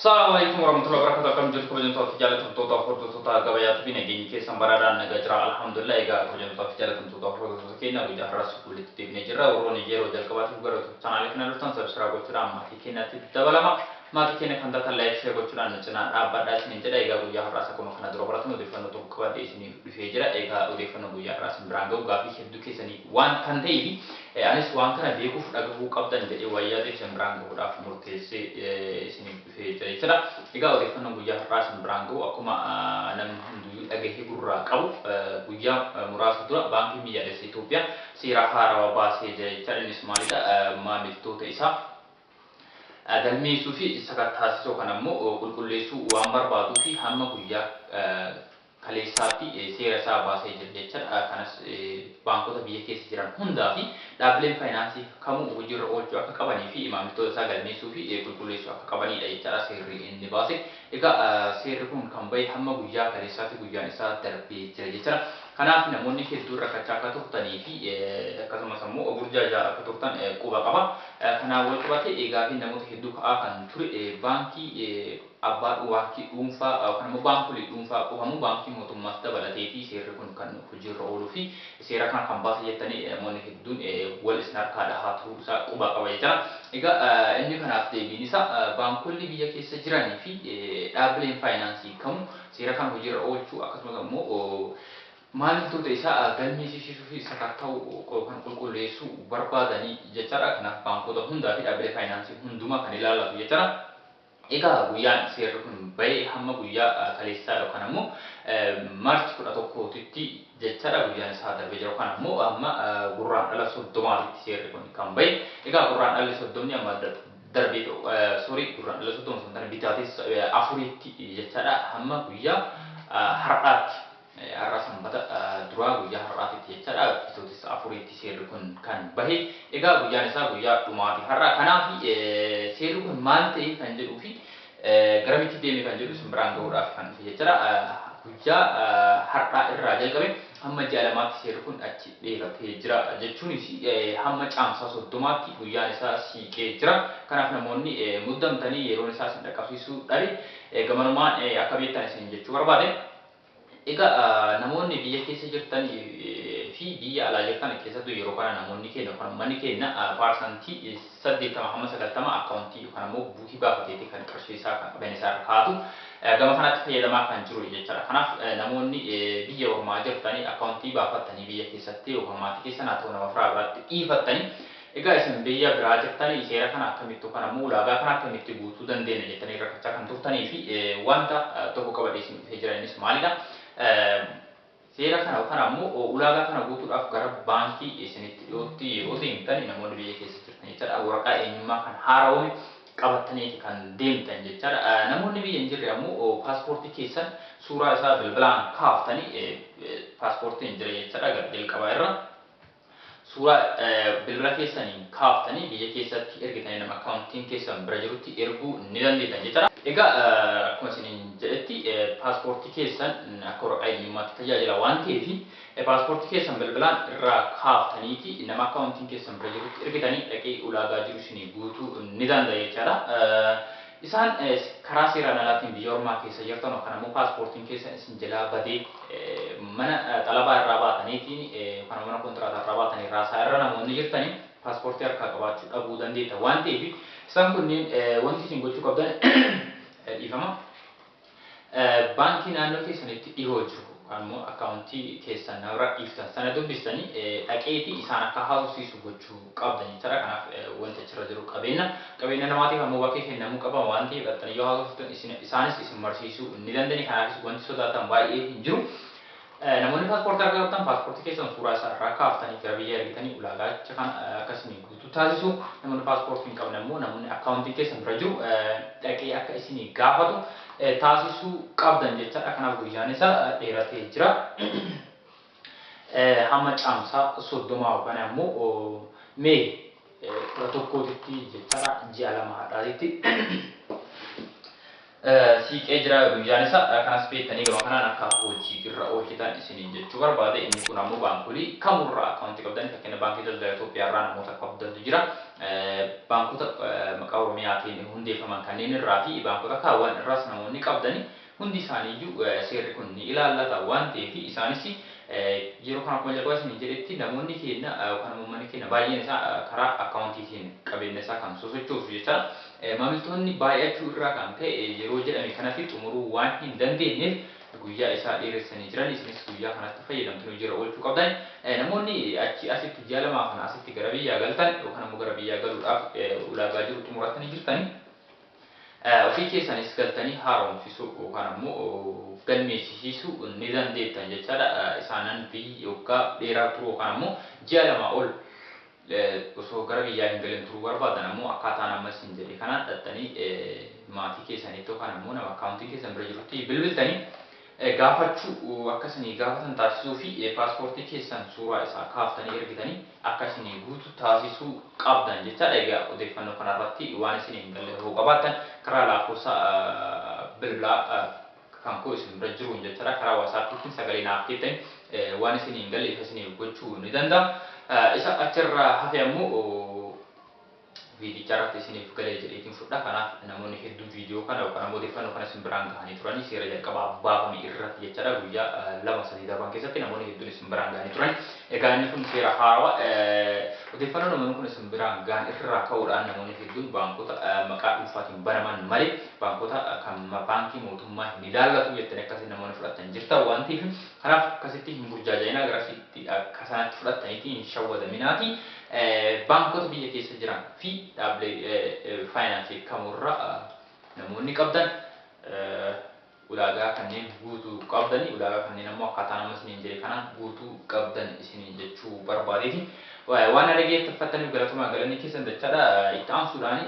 Assalamualaikum warahmatullahi wabarakatuh. Kami jadi kebanyakan jalan untuk gabaya tu bina gini ke sambaradan negara alhamdulillah ega kebanyakan jalan untuk kena ujar ras kulit ti negara urun negara ujar kabat guru channel kena rustan subscribe gochura ma kena ti dabalama ma kena kanda kan like share gochura na channel abada sini jeda ega ujar ras ko makna dro barat no defano to kabat sini fejera ega defano ujar ras brango gafi heddu ke sani wan kan dei anis wan kana beku fudaga bu qabdan de waya de brango da murtese sini fejera ega defano ujar ras brango akuma nam hindu agahi gurra qabu guyya murasa dura banki biyya Ethiopia sira harawa baase je chalinis malida ma mitto isa galmi sufi sakata so kanammo kulkullesu wa marbadu fi hamma guyya kaleessatti seera isaa baasee jiru jechuudha. Kanas baankota biyya keessa jiran hundaa fi dhaabbileen faayinaansii kamuu hojiirra oolchuu akka qabanii fi maamiltoota isaa galmeessuu fi qulqulleessuu akka qabanidha jechuudha seerri inni baase. Egaa seerri kun kan bahe hamma guyyaa kaleessaatti guyyaan isaa darbee jira jechuudha. Kanaaf namoonni hedduu rakkachaa akka turtanii fi akkasumas immoo burjaajaa akka turtan quba qaba. Kanaaf wal qabate egaa fi namoota hedduu ka'aa kan ture baankii abbaa baankii dhuunfaa kan immoo baankolee dhuunfaa qofamu baankii mootummaas dabalatee fi seerri kun kan hojiirra ooluu fi seera kana kan baase jettanii namoonni hedduun wal isin harkaa dhahaa turuu isaa quba qaba jechuudha. Egaa inni kanaaf deebiin isaa baankolee biyya keessa jiranii fi dhaabbileen faayinaansii kamuu seera kana hojiirra oolchuu akkasumas immoo maamiltoota isaa galmeessisuu fi sakatta'uu kan qulqulleessuu barbaadanii jechuudha. Kanaaf baankota hundaa fi dhaabbilee faayinaansii hundumaa kan ilaallatu jechuudha. Egaa guyyaan seerri kun bahe hamma guyyaa kaleessaa yookaan ammoo maarchi 11tti jechuudha guyyaan isaa darbee jiru. Kan ammoo amma gurraandhala 30tti seerri kun kan bahe. Egaa gurraandhalli 30 amma darbee gurraandhala 30 sun tana bitaates 4tti jechuudha hamma guyyaa har'aatti. Har'a sanbata duraa guyyaa har'aatti jechuudha bitootes 4tti seerri kun kan bahe. Egaa guyyaan isaa guyyaa dhumaati har'a. Kanaaf seerri kun maal ta'e kan jedhuu fi garamitti deeme kan jedhu isin biraan gahuudhaaf kan dhufe jechuudha. Guyyaa har'aa irraa jalqabe hamma ji'a lamaatti seerri kun achi dheeratee jira jechuunis hamma caamsaa 30tti guyyaan isaa siiqee jira. Kanaaf namoonni muddamtanii yeroon isaa isin dhaqqabsiisuu dhabe gamanumaan akka beektan isin jechuu barbaade. Egaa namoonni biyya keessa jirtan fi biyya alaa jirtan keessattuu yeroo kana namoonni keenya yookaan manni keenya parsantii 80 hamma 90 akkaawuntii yookaan immoo buukii baafateeti kan qarshii isaa kan qabeenya isaa irra kaa'atu gama kanatti fayyadamaa kan jiru jechuudha. Kanaaf namoonni biyya ormaa jirtanii akkaawuntii baafattanii biyya keessatti yookaan maatii keessan haa ta'u nama firaa biraatti dhiifattanii egaa isin biyya biraa jirtanii seera kana akkamitti yookaan immoo ulaagaa kana akkamitti guutuu dandeenya jettanii rakkachaa kan turtanii fi wanta tokko qabadee isin dhufee jiranis maalidha? Seera kana yookaan ammoo ulaagaa kana guutuudhaaf gara baankii isinitti dhiyootti yeroo deemtan namoonni biyya keessa jirtan jechuudha. Waraqaa eenyummaa kan haarawame qabattanii kan deemtan jechuudha. Namoonni biyya hin jirre ammoo paaspoortii keessan suuraa isaa bilbilaan kaaftanii paaspoortiin jira jechuudha. Gara jalqabaa irra suuraa bilbila keessaniin kaaftanii biyya keessatti ergitanii nama akkaawuntiin keessan bira jirutti erguu ni dandeettan jechuudha. Egaa akkuma isiniin jedhetti paaspoortii keessan akka waraqaa eenyummaatti tajaajila waan ta'eef paaspoortii keessan bilbilaan irraa kaaftaniiti nama akkaawuntiin keessan bira jirutti ergitanii dhaqee ulaagaa jiru isinii guutuu ni danda'a jechuudha. Isaan karaa seeraan alaatiin biyya ormaa keessa jirtan yookaan ammoo paaspoortiin keessan isin jalaa badee mana xalabaa irraa baataniitiin yookaan mana kontiraataa irraa baatanii raasaa irra namoonni jirtanii paaspoortii harkaa qabaachuu dhabuu dandeetta waan ta'eef isaan kunneen wanti isin gochuu qabdan dhiifama. Baankii naannoo keessanitti dhihoo jiru ammoo akkaawuntii keessan namarra dhiiftan sana dubbistanii dhaqeetii isaan akka haasofsiisu gochuu qabdan jechuudha. Kanaaf wanti achirra jiru qabeenya namaatiif ammoo bakkee kennamuu qaba waan ta'eef dhattanii yoo haasoftan isaanis isin barsiisuu ni dandeenye. Kanaafis wanti sodaatan baay'ee hin jiru. Namoonni paaspoortii argatan paaspoortii keessan suuraa isaa irraa kaaftanii gara biyya ergitanii ulaagaa kan akkasii guutuu taasisu. Namoonni paaspoortii hin qabne immoo namoonni akkaawuntii keessan bira jiru dhaqee akka isinii gaafatu taasisuu qabdan jechuudha. Kanaaf guyyaan isaa dheeratee jira. Hamma caamsaa 30 yookaan ammoo mee 11tti jechuudha ji'a lama hadhaatitti siiqee jira guyyaan isaa. Kanas beektanii gama kanaan akka hojii irra oolchitan isiniin jechuu barbaade. Inni kun ammoo baankolii kamurraa akkaawuntii qabdan fakkeenya baankii daldala Itoophiyaa irraa namoota akka abdantu jira. baankota maqaa Oromiyaatiin hundeeffaman kanneen irraa fi baankota kaawwan irraas namoonni qabdani hundi isaaniiyyuu seerri kun ni ilaallata waan ta'eef isaanis yeroo kana akkuma jalqaba isin jedhetti namoonni keenya yookaan uummanni keenya baay'een isaa karaa akkaawuntiitiin qabeenya isaa kan sosochoosu jecha maamiltoonni baay'achuu irraa kan ka'e yeroo jedhame kanatti xumuruu waan hin dandeenyeef guyyaa isaa dheeressanii jiran isinis guyyaa kanatti fayyadamtanii hojii irra oolchuu qabdan namoonni achi asitti ji'a lamaa kana asitti gara biyyaa galtan yookaan immoo gara biyyaa galuudhaaf ulaagaa jiru xumurattanii jirtanii ofii keessanis galtanii haaromsisuu yookaan immoo galmeessisuu ni dandeettan jechaadha isaanan biyyi yookaan dheeraa turuu yookaan immoo ji'a lamaa ol osoo gara biyyaa hin galin turuu barbaadan ammoo akkaataan ammas hin jedhe kanaan dhattanii maatii keessanitti yookaan immoo nama akkaawuntii keessan bira jirutti bilbiltanii gaafachuu akkasanii gaafatan taasisuu fi paaspoortii keessan suuraa isaa kaaftanii ergitanii akkasanii guutuu taasisuu qabdan jechaadha. Egaa odeeffannoo kanarratti waan isin hin galle yoo qabaattan karaa lakkoofsa bilbilaa kan koo isin bira jiruun jechaadha karaa waasaappiitiin sagalee naaf keessanii waan isin hin galle isin gochuu ni danda'a. Isa achirraa hafe ammoo viidicha irratti isiniif galee jedheetiin fudha. Kanaaf namoonni hedduu viidiyoo kana yookaan odeeffannoo kana isin biraan gahanii turanii seera jalqabaa baafame irratti jechaadha guyyaa 2-3 darban keessatti namoonni hedduun isin biraan gahanii turan. Egaa inni kun seera haarawaa odeeffannoo namoonni kun isin biraan gahan irraa ka'uudhaan namoonni hedduun baankota maqaa dhuunfaatiin banaman malee baankota kan baankii mootummaa hin ilaallatu jettanii akkasii namoonni fudhatan jirta waan ta'eef kanaaf akkasitti hin burjaaja'inaa garasitti akka sanatti fudhataniitii hin shawwadaminaati. Baankota biyya keessa jiran fi dhaabbilee faayinaansii kamurra namoonni qabdan ulaagaa kanneen guutuu qabdanii ulaagaa kanneen ammoo akkaataa nama isiniin jedhe kanaan guutuu qabdan isiniin jechuu barbaadeeti. Waan dhaggeeffattaniif galatooma galanni keessan dachaadha. Itti aansuudhaan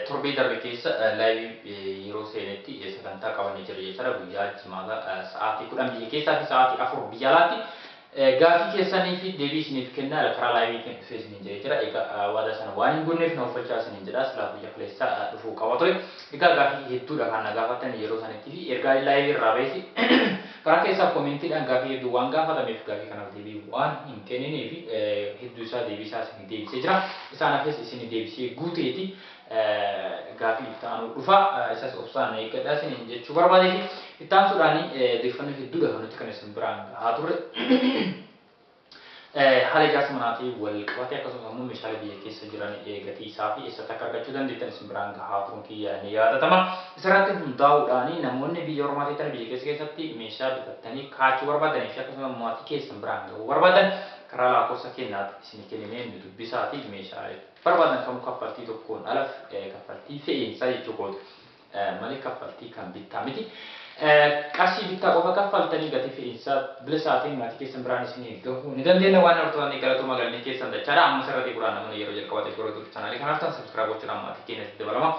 torbee darbe keessa laayivii yeroo seenetti sagantaa qabanii jira jechaadha. Guyyaa jimaata sa'aatii 10 biyya keessaa fi sa'aatii 4 biyya alaatti gaafii keessanii fi deebii isiniif kennaa karaa laayivii kan dhufee isiniin jedhee jira. Egaa waada sana waan hin gonneef na uffachaa isiniin jedha silaa guyyaa kaleessaa dhufuu qaba ture. Egaa gaafii hedduudha kan na gaafatan yeroo sanitti fi ergaa laayivii irraa beesi karaa keessaa koomentiidhaan gaafii hedduu waan gaafatameef gaafii kanaaf deebii waan hin kenninee fi hedduu isaa deebii isaa isin deebisee jira. Isaan hafes isin deebisee guuteeti gaafii itti aanu dhufa isas obsaan eeggadhaa isiniin jechuu barbaadeeti. Itti aansuudhaan odeeffannoo hedduudha kan nuti kan isin biraan gahaa turre. Haala ijaarsa manaatii wal qabatee akkasumas immoo meeshaalee biyya keessa jiran gatii isaa fi eessatti akka argachuu dandeettan isin biraan gahaa turuun kiyya ni yaadatama. Isarratti hundaa'uudhaan namoonni biyya ormaa ta'an biyya keessatti meeshaa bitattanii kaachuu barbaadanii fi akkasumas maatii keessan biraan gahuu barbaadan karaa lakkoofsa keenyaatti isin kennee nu dubbisaa fi meeshaalee barbaadan kamuu kaffaltii tokkoon alaf kaffaltii fe'iinsaa jechuudha malee kaffaltii kan bittaa miti. Qarshii bittaa qofa kaffaltanii gatii fe'iinsaa bilisaatiin maatii keessan biraan isin gahuu ni dandeenya. Waan hordoftanii galatooma galanni keessan dachaadha. Amma sararri quraan namoonni yeroo jalqabateef yeroo turtan kanaan sabskiraayib gochuudhaan maatii keenyatti dabalama.